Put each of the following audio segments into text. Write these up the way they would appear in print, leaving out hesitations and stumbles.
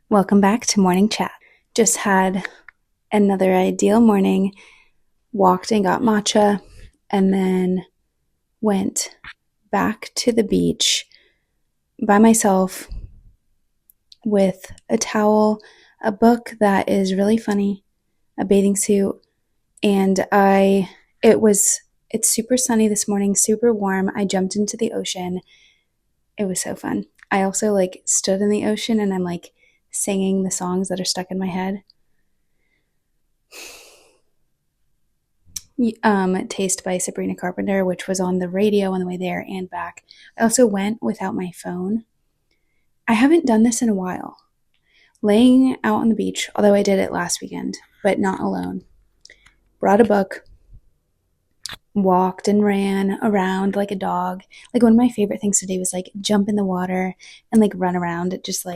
Welcome back to Morning Chat. Just had another ideal morning, walked and got matcha, and then went back to the beach by myself with a towel, a book that is really funny, a bathing suit, and it's super sunny this morning, super warm. I jumped into the ocean. It was so fun. I also stood in the ocean and I'm singing the songs that are stuck in my head. Taste by Sabrina Carpenter, which was on the radio on the way there and back. I also went without my phone. I haven't done this in a while. Laying out on the beach, although I did it last weekend, but not alone. Brought a book, walked and ran around like a dog. One of my favorite things to do was jump in the water and run around, just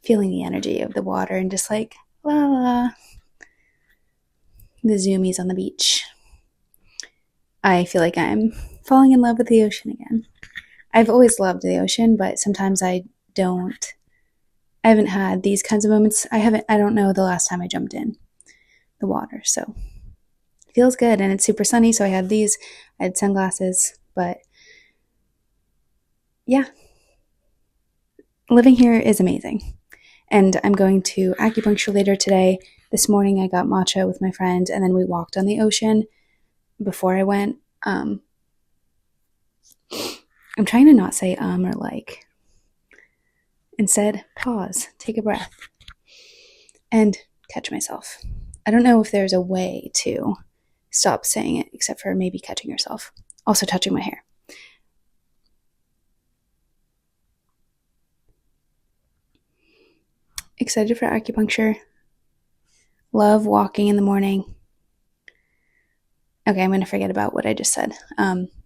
feeling the energy of the water and just la la. The zoomies on the beach. I feel like I'm falling in love with the ocean again. I've always loved the ocean, but sometimes I haven't had these kinds of moments. I don't know the last time I jumped in the water, so it feels good, and it's super sunny, so I had sunglasses, but yeah. Living here is amazing. And I'm going to acupuncture later today. This morning I got matcha with my friend, and then we walked on the ocean before I went. I'm trying to not say or like. Instead, pause, take a breath, and catch myself. I don't know if there's a way to stop saying it except for maybe catching yourself. Also touching my hair. Excited for acupuncture. Love walking in the morning. Okay, I'm going to forget about what I just said.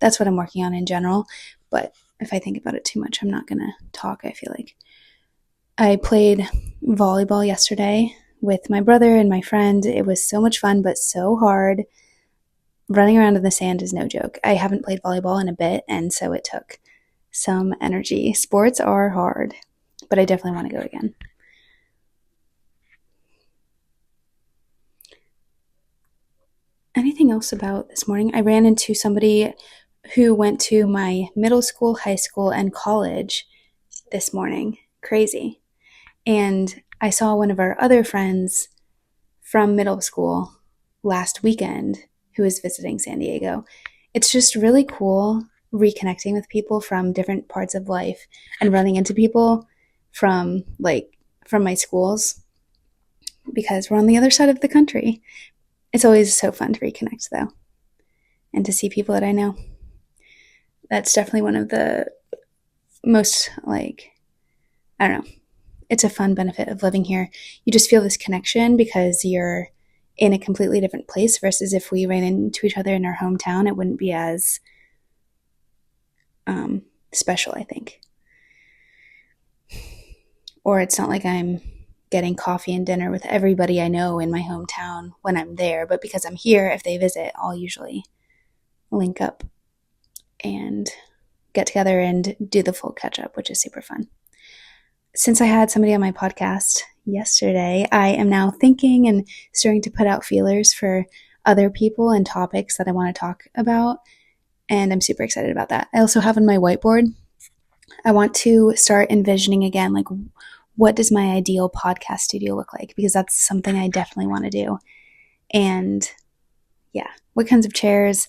That's what I'm working on in general, but if I think about it too much, I'm not going to talk, I feel like. I played volleyball yesterday with my brother and my friend. It was so much fun, but so hard. Running around in the sand is no joke. I haven't played volleyball in a bit, and so it took some energy. Sports are hard, but I definitely want to go again. Anything else about this morning? I ran into somebody who went to my middle school, high school, and college this morning. Crazy. And I saw one of our other friends from middle school last weekend who was visiting San Diego. It's just really cool reconnecting with people from different parts of life and running into people from my schools, because we're on the other side of the country. It's always so fun to reconnect, though, and to see people that I know. That's definitely one of the most, I don't know, it's a fun benefit of living here. You just feel this connection because you're in a completely different place, versus if we ran into each other in our hometown, it wouldn't be as special, I think. Or it's not like I'm getting coffee and dinner with everybody I know in my hometown when I'm there, but because I'm here, if they visit, I'll usually link up and get together and do the full catch up, which is super fun. Since I had somebody on my podcast yesterday, I am now thinking and starting to put out feelers for other people and topics that I want to talk about, and I'm super excited about that. I also have on my whiteboard, I want to start envisioning again, what does my ideal podcast studio look like? Because that's something I definitely want to do. And yeah, what kinds of chairs?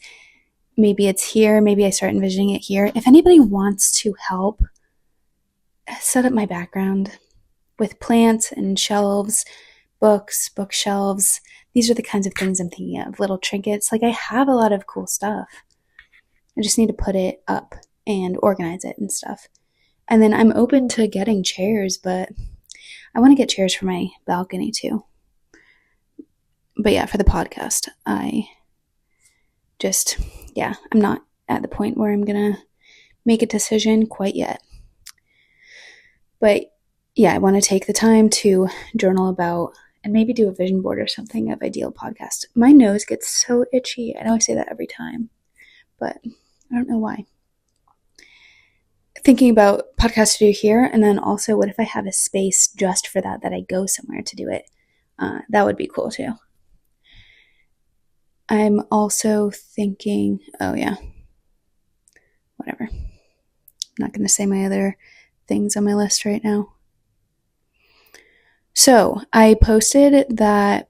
Maybe it's here. Maybe I start envisioning it here. If anybody wants to help set up my background with plants and shelves, books, bookshelves, these are the kinds of things I'm thinking of. Little trinkets. I have a lot of cool stuff. I just need to put it up and organize it and stuff. And then I'm open to getting chairs, but I want to get chairs for my balcony too. But yeah, for the podcast, I'm not at the point where I'm going to make a decision quite yet. But yeah, I want to take the time to journal about and maybe do a vision board or something of ideal podcast. My nose gets so itchy. I know I say that every time, but I don't know why. thinking about podcasts to do here, and then also what if I have a space just for that I go somewhere to do it. That would be cool too. I'm also thinking, whatever. I'm not going to say my other things on my list right now. So I posted that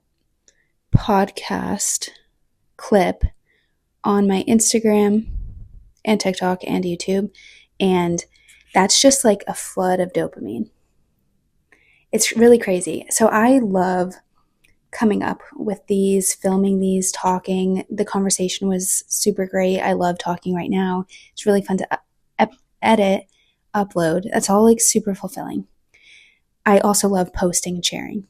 podcast clip on my Instagram and TikTok and YouTube, and that's just like a flood of dopamine. It's really crazy. So I love coming up with these, filming these, talking. The conversation was super great. I love talking right now. It's really fun to edit, upload. That's all like super fulfilling. I also love posting and sharing.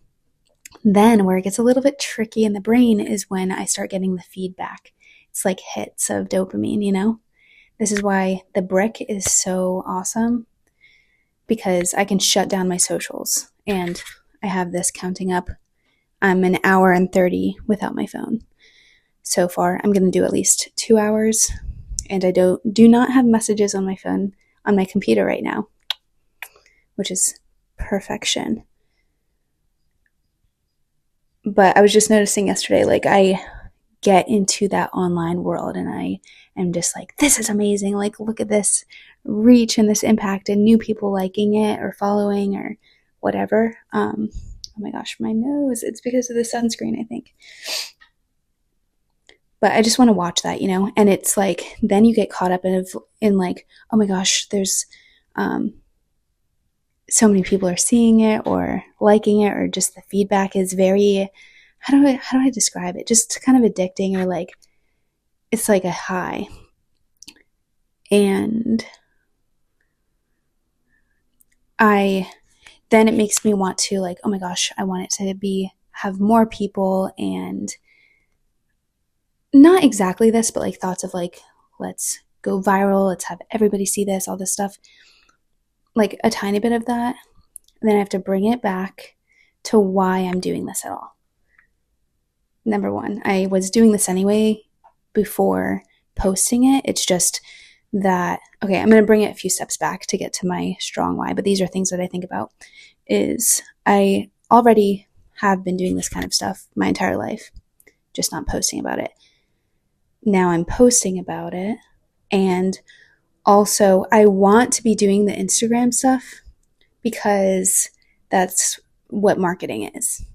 Then where it gets a little bit tricky in the brain is when I start getting the feedback. It's like hits of dopamine, you know? This is why the brick is so awesome, because I can shut down my socials, and I have this counting up. I'm an hour and 30 without my phone. So far, I'm going to do at least 2 hours, and I do not have messages on my phone, on my computer right now, which is perfection. But I was just noticing yesterday, like I get into that online world and I am just like, this is amazing. Like, look at this reach and this impact and new people liking it or following or whatever. Oh my gosh, my nose. It's because of the sunscreen, I think. But I just want to watch that, you know? And it's like, then you get caught up in like, oh my gosh, there's so many people are seeing it or liking it, or just the feedback is very, how do I describe it? Just kind of addicting, or like, it's like a high. And then it makes me want to like, oh my gosh, I want it to have more people, and not exactly this, but like thoughts of like, let's go viral, let's have everybody see this, all this stuff. Like a tiny bit of that. And then I have to bring it back to why I'm doing this at all. Number one, I was doing this anyway before posting it. It's just that, okay, I'm going to bring it a few steps back to get to my strong why, but these are things that I think about. Is I already have been doing this kind of stuff my entire life, just not posting about it. Now I'm posting about it, and also I want to be doing the Instagram stuff because that's what marketing is.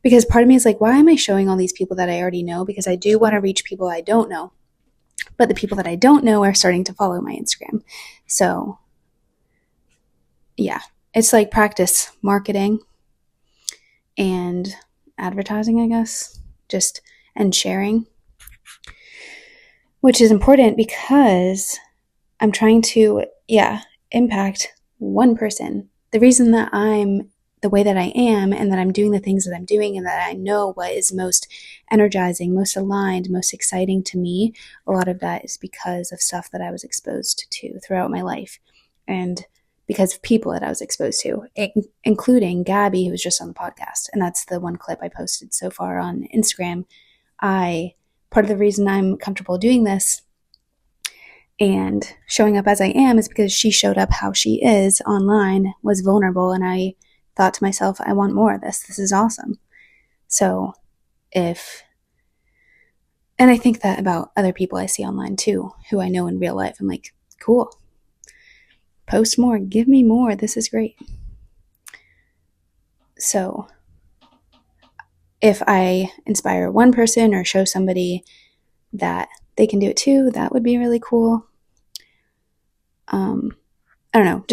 Because part of me is like, why am I showing all these people that I already know? Because I do want to reach people I don't know. But the people that I don't know are starting to follow my Instagram. So, yeah, it's like practice marketing and advertising, I guess, and sharing, which is important because I'm trying to, impact one person. The reason that I'm the way that I am, and that I'm doing the things that I'm doing, and that I know what is most energizing, most aligned, most exciting to me, a lot of that is because of stuff that I was exposed to throughout my life, and because of people that I was exposed to, including Gabby, who was just on the podcast. And that's the one clip I posted so far on Instagram. Part of the reason I'm comfortable doing this and showing up as I am is because she showed up how she is online, was vulnerable, and I thought to myself, I want more of this. This is awesome. So and I think that about other people I see online too, who I know in real life. I'm like, cool. Post more. Give me more. This is great. So if I inspire one person or show somebody that they can do it too, that would be really cool. I don't know.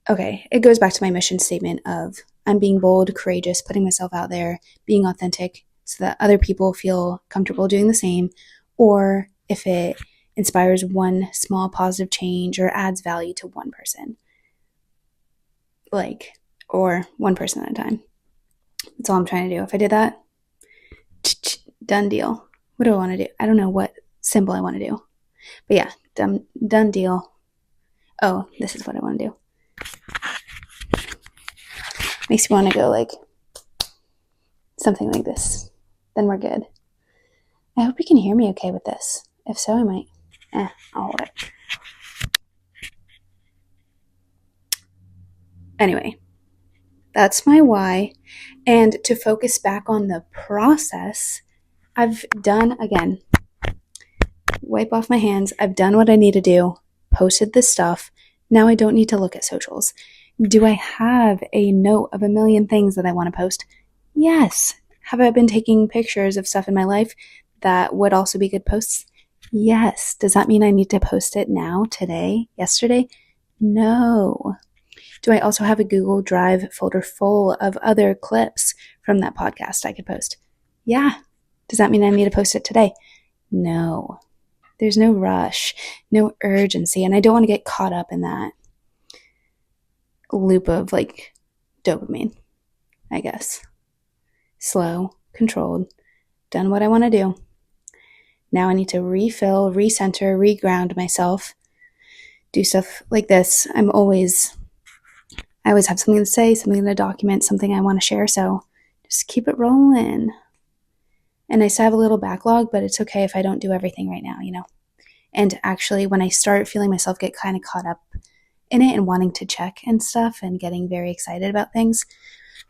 Okay, it goes back to my mission statement of I'm being bold, courageous, putting myself out there, being authentic so that other people feel comfortable doing the same, or if it inspires one small positive change or adds value to one person, or one person at a time. That's all I'm trying to do. If I did that, done deal. What do I want to do? I don't know what symbol I want to do. But yeah, done deal. Oh, this is what I want to do. Makes me want to go like something like this. Then we're good. I hope you can hear me okay with this. If so, I might. I'll hold it. Anyway, that's my why. And to focus back on the process, I've done, again, wipe off my hands. I've done what I need to do, posted this stuff. Now I don't need to look at socials. Do I have a note of a million things that I want to post? Yes. Have I been taking pictures of stuff in my life that would also be good posts? Yes. Does that mean I need to post it now, today, yesterday? No. Do I also have a Google Drive folder full of other clips from that podcast I could post? Yeah. Does that mean I need to post it today? No. There's no rush, no urgency, and I don't want to get caught up in that loop of like dopamine, I guess. Slow, controlled, done what I want to do. Now I need to refill, recenter, reground myself, do stuff like this. I always have something to say, something to document, something I want to share, so just keep it rolling. And I still have a little backlog, but it's okay if I don't do everything right now, And actually, when I start feeling myself get kind of caught up in it and wanting to check and stuff and getting very excited about things,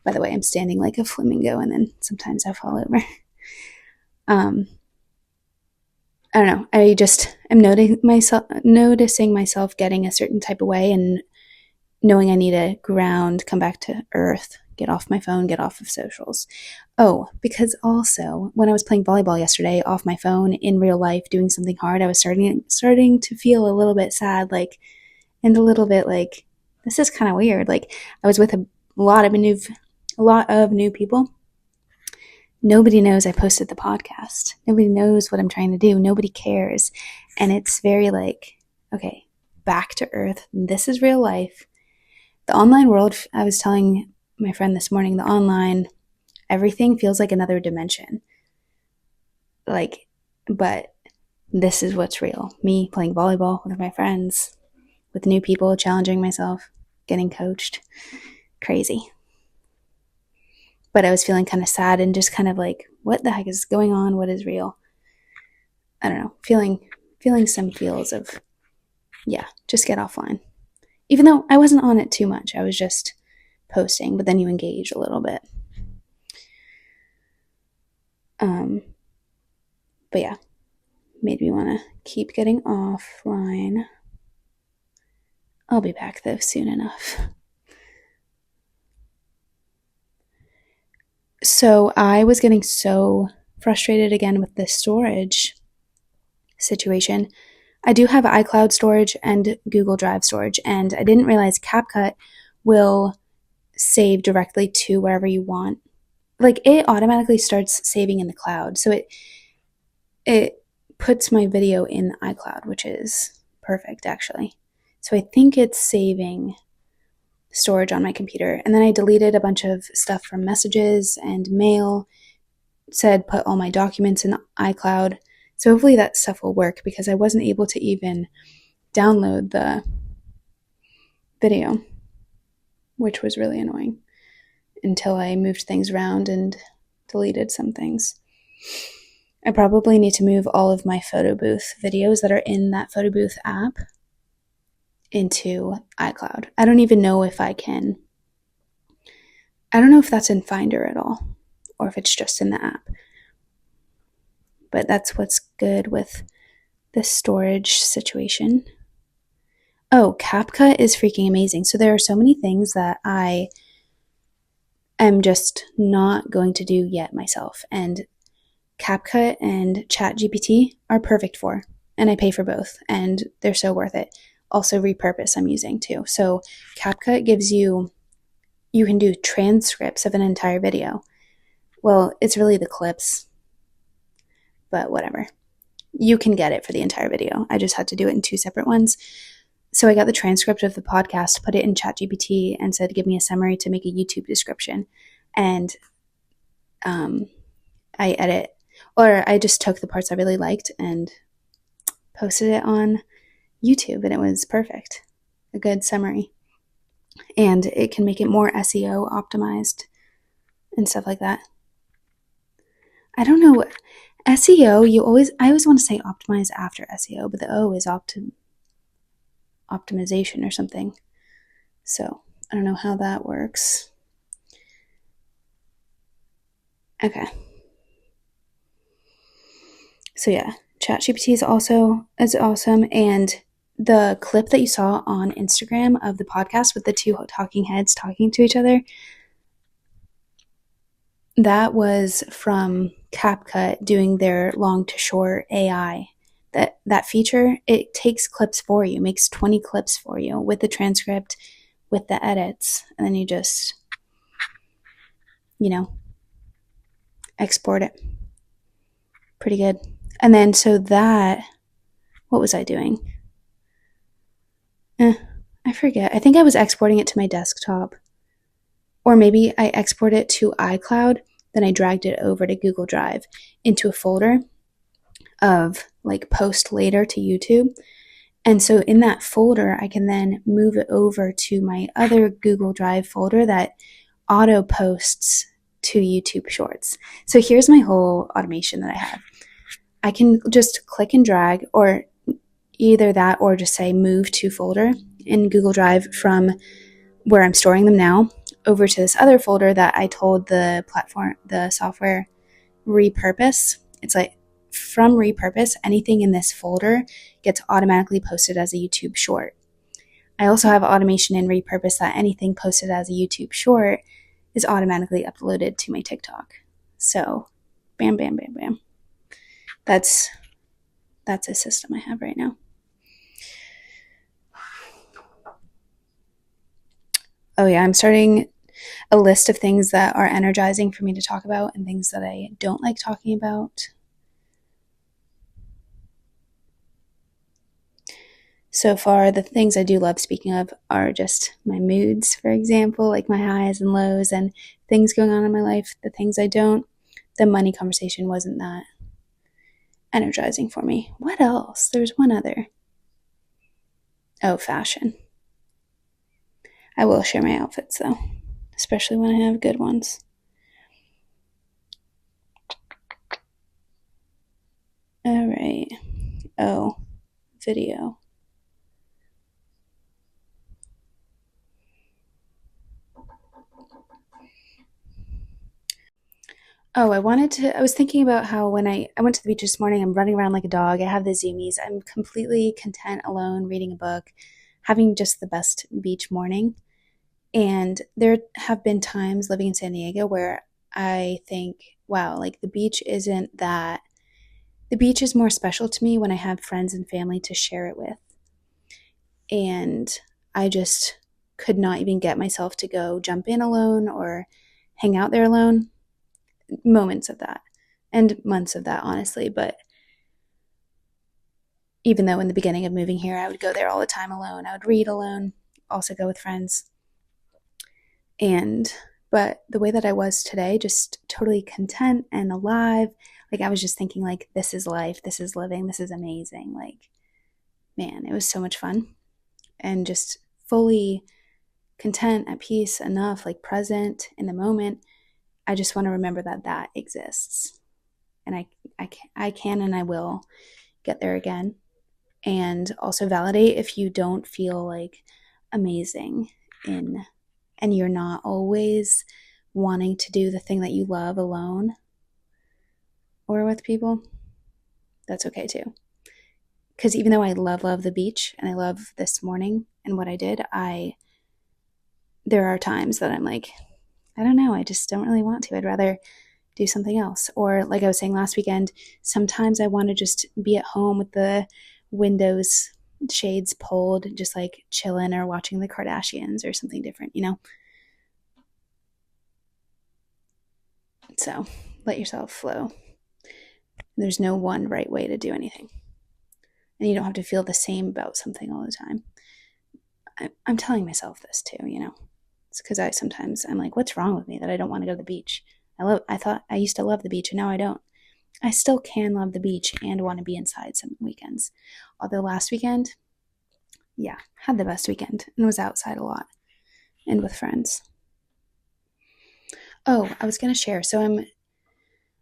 by the way, I'm standing like a flamingo and then sometimes I fall over. I don't know. I just am noticing myself getting a certain type of way and knowing I need to ground, come back to earth, get off my phone, get off of socials. Oh, because also when I was playing volleyball yesterday off my phone in real life doing something hard, I was starting to feel a little bit sad, and a little bit like, this is kind of weird. Like, I was with a lot of new people. Nobody knows I posted the podcast. Nobody knows what I'm trying to do. Nobody cares. And it's very like, okay, back to earth. This is real life. The online world, I was telling my friend this morning, the online, everything feels like another dimension. But this is what's real. Me playing volleyball with my friends, with new people, challenging myself, getting coached. Crazy. But I was feeling kind of sad and just kind of like, what the heck is going on? What is real? I don't know. Feeling some feels of, just get offline. Even though I wasn't on it too much. I was just posting, but then you engage a little bit. But yeah, made me want to keep getting offline. I'll be back though soon enough. So I was getting so frustrated again with the storage situation. I do have iCloud storage and Google Drive storage, and I didn't realize CapCut will save directly to wherever you want. Like, it automatically starts saving in the cloud. So it puts my video in iCloud, which is perfect, actually. So I think it's saving storage on my computer. And then I deleted a bunch of stuff from messages and mail. It said put all my documents in iCloud. So hopefully that stuff will work, because I wasn't able to even download the video, which was really annoying, until I moved things around and deleted some things. I probably need to move all of my photo booth videos that are in that photo booth app into iCloud. I don't even know if I can. I don't know if that's in Finder at all, or if it's just in the app. But that's what's good with the storage situation. Oh, CapCut is freaking amazing. So there are so many things that I am just not going to do yet myself. And CapCut and ChatGPT are perfect for. And I pay for both. And they're so worth it. Also, Repurpose I'm using too. So CapCut gives you can do transcripts of an entire video. Well, it's really the clips, but whatever. You can get it for the entire video. I just had to do it in 2 separate ones. So I got the transcript of the podcast, put it in ChatGPT, and said, give me a summary to make a YouTube description. And I just took the parts I really liked and posted it on YouTube, and it was perfect. A good summary. And it can make it more SEO optimized and stuff like that. I don't know. SEO, I always want to say optimize after SEO, but the O is optimization or something. So I don't know how that works. Okay. So yeah, ChatGPT is awesome. And the clip that you saw on Instagram of the podcast with the two talking heads talking to each other, that was from CapCut doing their long to short AI. That feature, it takes clips for you, makes 20 clips for you with the transcript, with the edits, and then you just, export it. Pretty good. And then so that, what was I doing? I forget. I think I was exporting it to my desktop. Or maybe I exported it to iCloud, then I dragged it over to Google Drive into a folder of like post later to YouTube. And so in that folder, I can then move it over to my other Google Drive folder that auto posts to YouTube Shorts. So here's my whole automation that I have. I can just click and drag, or either that or just say move to folder in Google Drive from where I'm storing them now over to this other folder that I told the software, repurpose. It's like from repurpose, anything in this folder gets automatically posted as a YouTube short. I also have automation in repurpose that anything posted as a YouTube short is automatically uploaded to my TikTok. So bam, bam, bam, bam. That's a system I have right now. Oh yeah, I'm starting a list of things that are energizing for me to talk about and things that I don't like talking about. So far, the things I do love speaking of are just my moods, for example, like my highs and lows and things going on in my life. The things I don't, the money conversation wasn't that energizing for me. What else? There's one other. Oh, fashion. I will share my outfits though, especially when I have good ones. All right. Oh, video. Oh, I was thinking about how when I went to the beach this morning, I'm running around like a dog. I have the zoomies. I'm completely content alone, reading a book, having just the best beach morning. And there have been times living in San Diego where I think, wow, like the beach is more special to me when I have friends and family to share it with. And I just could not even get myself to go jump in alone or hang out there alone. Moments of that and months of that, honestly. But even though in the beginning of moving here, I would go there all the time alone, I would read alone, also go with friends. But the way that I was today, just totally content and alive. Like I was just thinking like, this is life, this is living, this is amazing. Like, man, it was so much fun and just fully content, at peace, enough, like present in the moment. I just want to remember that exists. And I can and I will get there again. And also validate if you don't feel like amazing and you're not always wanting to do the thing that you love alone or with people. That's okay too. Because even though I love the beach and I love this morning and what I did, there are times that I'm like, I don't know, I just don't really want to. I'd rather do something else. Or like I was saying last weekend, sometimes I want to just be at home with the windows shades pulled, just like chilling or watching the Kardashians or something different, So let yourself flow. There's no one right way to do anything. And you don't have to feel the same about something all the time. I'm telling myself this too, It's because I'm like, what's wrong with me that I don't want to go to the beach? I thought I used to love the beach and now I don't. I still can love the beach and want to be inside some weekends. Although last weekend, yeah, had the best weekend and was outside a lot and with friends. Oh, I was going to share. So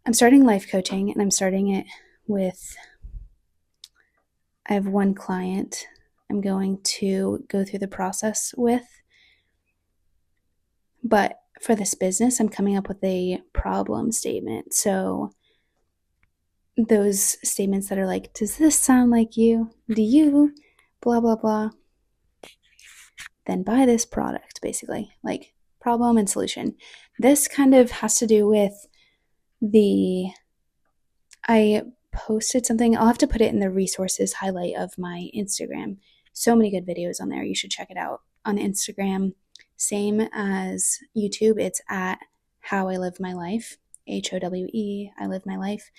I'm starting life coaching and I'm starting it with, I have one client I'm going to go through the process with. But for this business, I'm coming up with a problem statement. So those statements that are like, does this sound like you? Do you? Blah, blah, blah. Then buy this product, basically. Like problem and solution. This kind of has to do with I posted something. I'll have to put it in the resources highlight of my Instagram. So many good videos on there. You should check it out on Instagram. Same as YouTube. It's at How I Live My Life. HOWE, I Live My Life.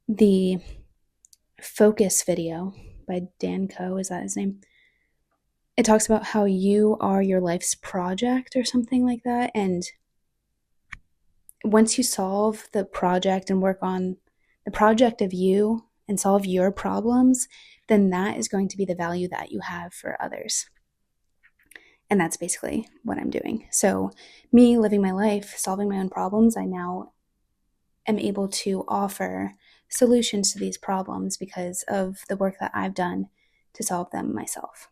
The Focus video by Dan Coe, is that his name? It talks about how you are your life's project or something like that. And once you solve the project and work on the project of you and solve your problems, then that is going to be the value that you have for others. And that's basically what I'm doing. So me living my life, solving my own problems, I now am able to offer solutions to these problems because of the work that I've done to solve them myself.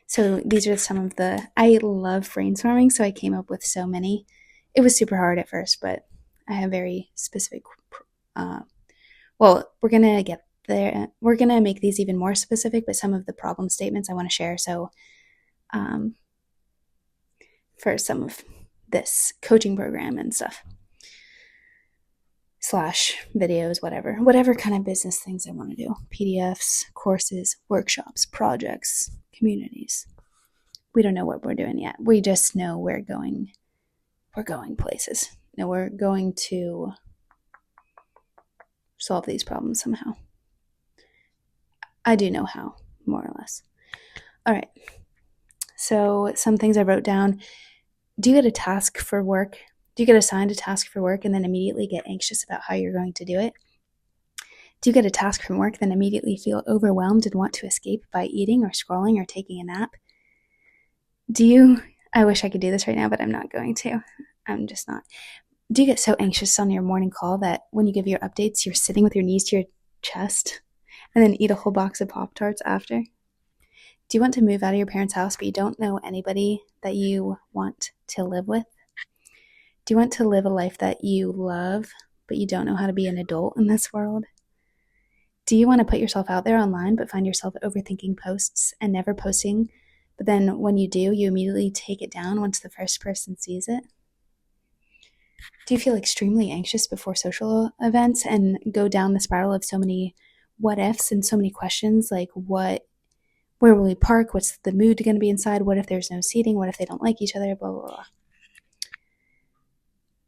So these are some of I love brainstorming, so I came up with so many. It was super hard at first, but I have very specific, we're going to get there. We're going to make these even more specific, but some of the problem statements I want to share. So for some of this coaching program and stuff, / videos, whatever kind of business things I want to do, PDFs, courses, workshops, projects, communities. We don't know what we're doing yet. We just know we're going places. No, we're going to solve these problems somehow. I do know how, more or less. All right. So some things I wrote down. Do you get a task for work? Do you get assigned a task for work and then immediately get anxious about how you're going to do it? Do you get a task from work, then immediately feel overwhelmed and want to escape by eating or scrolling or taking a nap? I wish I could do this right now, but I'm not going to. I'm just not. Do you get so anxious on your morning call that when you give your updates, you're sitting with your knees to your chest and then eat a whole box of Pop-Tarts after? Do you want to move out of your parents' house, but you don't know anybody that you want to live with? Do you want to live a life that you love, but you don't know how to be an adult in this world? Do you want to put yourself out there online, but find yourself overthinking posts and never posting, but then when you do, you immediately take it down once the first person sees it? Do you feel extremely anxious before social events and go down the spiral of so many what ifs and so many questions like where will we park? What's the mood going to be inside? What if there's no seating? What if they don't like each other? Blah, blah, blah.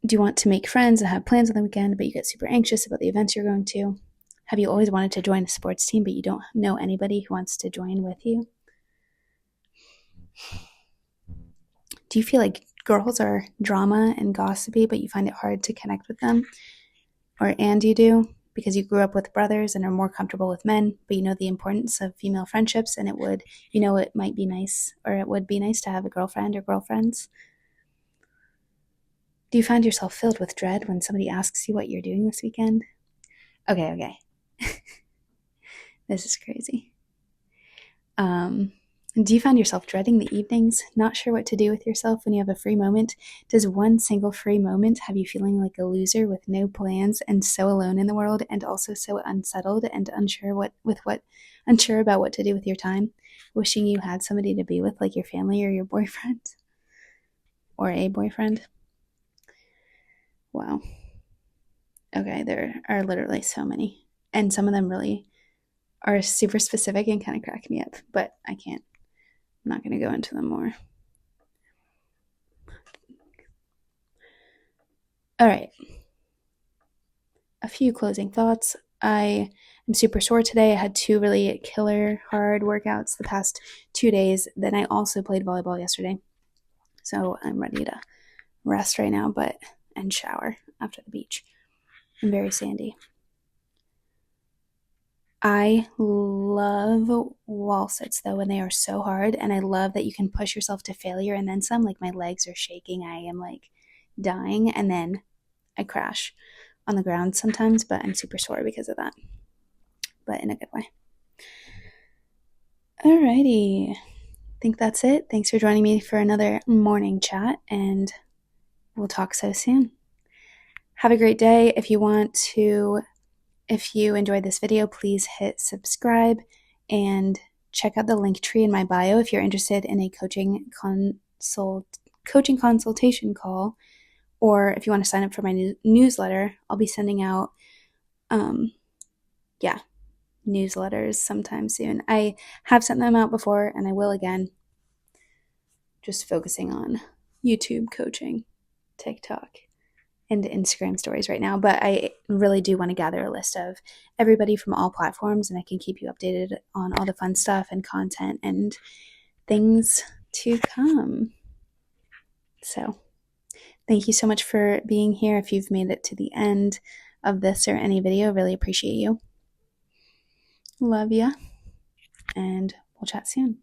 Do you want to make friends and have plans on the weekend, but you get super anxious about the events you're going to? Have you always wanted to join a sports team, but you don't know anybody who wants to join with you? Do you feel like girls are drama and gossipy, but you find it hard to connect with them? And you do, because you grew up with brothers and are more comfortable with men, but you know the importance of female friendships, and it would be nice to have a girlfriend or girlfriends? Do you find yourself filled with dread when somebody asks you what you're doing this weekend? Okay. This is crazy. Do you find yourself dreading the evenings, not sure what to do with yourself when you have a free moment? Does one single free moment have you feeling like a loser with no plans and so alone in the world and also so unsettled and unsure about what to do with your time, wishing you had somebody to be with like your family or your boyfriend or a boyfriend? Wow. Okay, there are literally so many, and some of them really are super specific and kind of crack me up, but I'm not going to go into them more. All right. A few closing thoughts. I am super sore today. I had 2 really killer hard workouts the past 2 days. Then I also played volleyball yesterday. So I'm ready to rest right now, and shower after the beach. I'm very sandy. I love wall sits though, and they are so hard, and I love that you can push yourself to failure and then some. Like my legs are shaking, I am like dying, and then I crash on the ground sometimes, but I'm super sore because of that, but in a good way. Alrighty, think that's it. Thanks for joining me for another morning chat, and we'll talk so soon. Have a great day. If you enjoyed this video, please hit subscribe and check out the link tree in my bio if you're interested in a coaching consultation call, or if you want to sign up for my newsletter. I'll be sending out newsletters sometime soon. I have sent them out before, and I will again. Just focusing on YouTube coaching, TikTok, and Instagram stories right now, but I really do want to gather a list of everybody from all platforms, and I can keep you updated on all the fun stuff and content and things to come. So thank you so much for being here. If you've made it to the end of this or any video, really appreciate you. Love ya, and we'll chat soon.